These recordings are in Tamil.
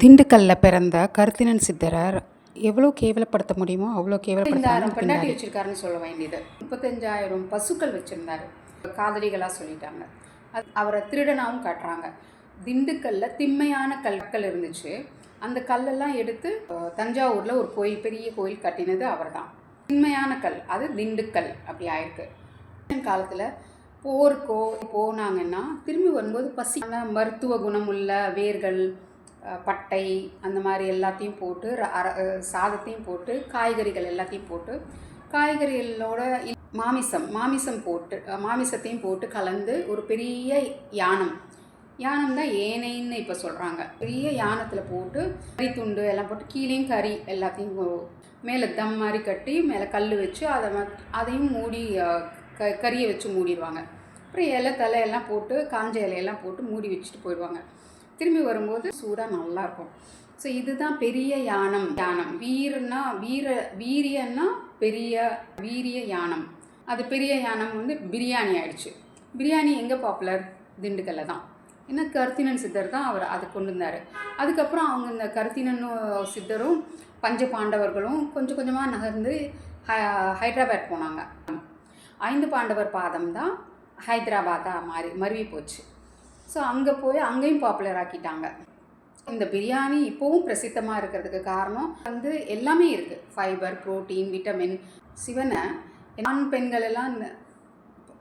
திண்டுக்கல்ல பிறந்த கருத்தினன் சித்தர் எவ்வளோ கேவலப்படுத்த முடியுமோ அவ்வளோ கேவலப்படுத்தாமல் பெண்டாட்டி வச்சிருக்காருன்னு சொல்ல வேண்டியது. 35,000 பசுக்கள் வச்சுருந்தாரு. காதலிகளாக சொல்லிட்டாங்க. அவரை திருடனாகவும் காட்டுறாங்க. திண்டுக்கல்ல திண்மையான கற்கள் இருந்துச்சு. அந்த கல்லெல்லாம் எடுத்து தஞ்சாவூரில் ஒரு கோயில், பெரிய கோயில் கட்டினது அவர் தான். திண்மையான கல், அது திண்டுக்கல் அப்படி ஆயிருக்கு. காலத்தில் போருக்கோ போனாங்கன்னா திரும்பி வரும்போது பசியான மருத்துவ குணமுள்ள வேர்கள், பட்டை அந்த மாதிரி எல்லாத்தையும் போட்டு சாதத்தையும் போட்டு காய்கறிகள் எல்லாத்தையும் போட்டு காய்கறிகளோட மாமிசம் போட்டு மாமிசத்தையும் போட்டு கலந்து ஒரு பெரிய யானம் தான் ஏனைன்னு இப்போ சொல்கிறாங்க. பெரிய யானத்தில் போட்டு கறி துண்டு எல்லாம் போட்டு கீழேயும் கறி எல்லாத்தையும் மேலே தம் மாதிரி கட்டி மேலே கல் வச்சு அதையும் மூடி கறியை வச்சு மூடிடுவாங்க. அப்புறம் இலை தலையெல்லாம் போட்டு காஞ்ச இலையெல்லாம் போட்டு மூடி வச்சுட்டு போயிடுவாங்க. திரும்பி வரும்போது சூடாக நல்லாயிருக்கும். ஸோ இதுதான் பெரிய யானம். வீரியன்னா வீரிய யானம். அது பெரிய யானம் வந்து பிரியாணி ஆயிடுச்சு. பிரியாணி எங்கே பாப்புலர்? திண்டுக்கல்ல தான். ஏன்னா கருத்தினன் சித்தர் தான் அவர் அதை கொண்டு வந்தார். அதுக்கப்புறம் அவங்க இந்த கருத்தினன் சித்தரும் பஞ்ச பாண்டவர்களும் கொஞ்சம் கொஞ்சமாக நகர்ந்து ஹைதராபாத் போனாங்க. 5 பாண்டவர் பாதம் தான் ஹைதராபாத்தாக மருவி போச்சு. ஸோ அங்கே போய் அங்கேயும் பாப்புலர் ஆக்கிட்டாங்க. இந்த பிரியாணி இப்போவும் பிரசித்தமாக இருக்கிறதுக்கு காரணம் வந்து எல்லாமே இருக்குது. Fibre, protein, vitamin. சிவனை ஆண் பெண்கள் எல்லாம்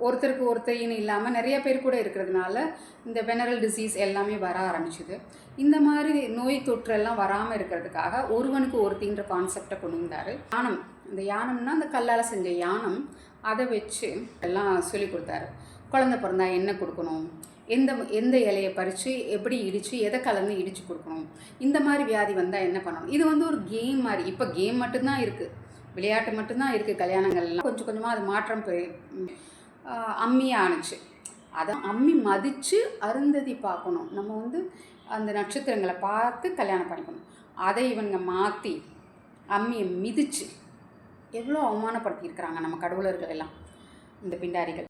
ஒருத்தருக்கு ஒருத்தரின்னு இல்லாமல் நிறைய பேர் கூட இருக்கிறதுனால இந்த வெனரல் டிசீஸ் எல்லாமே வர ஆரம்பிச்சுது. இந்த மாதிரி நோய் தொற்றெல்லாம் வராமல் இருக்கிறதுக்காக ஒருவனுக்கு ஒருத்தின்ற கான்செப்டை கொண்டு வந்தார். யானம், இந்த யானம்னா அந்த கல்லால் செஞ்ச யானம், அதை வச்சு எல்லாம் சொல்லி கொடுத்தாரு. குழந்தை பிறந்தா என்ன கொடுக்கணும், எந்த இலையை பறித்து எப்படி இடித்து எதை கலந்து இடித்து கொடுக்கணும், இந்த மாதிரி வியாதி வந்தால் என்ன பண்ணணும். இது வந்து ஒரு கேம் மாதிரி. இப்போ கேம் மட்டும்தான் இருக்குது, விளையாட்டு மட்டும்தான் இருக்குது. கல்யாணங்கள்லாம் கொஞ்சம் கொஞ்சமாக அது மாற்றம் அம்மியாக ஆணுச்சு. அதை அம்மி மதித்து அருந்ததி பார்க்கணும். நம்ம வந்து அந்த நட்சத்திரங்களை பார்த்து கல்யாணம் பண்ணிக்கணும். அதை இவங்க மாற்றி அம்மியை மிதித்து எவ்வளோ அவமானப்படுத்தியிருக்கிறாங்க நம்ம கடவுளர்கள் எல்லாம், இந்த பிண்டாரிகள்.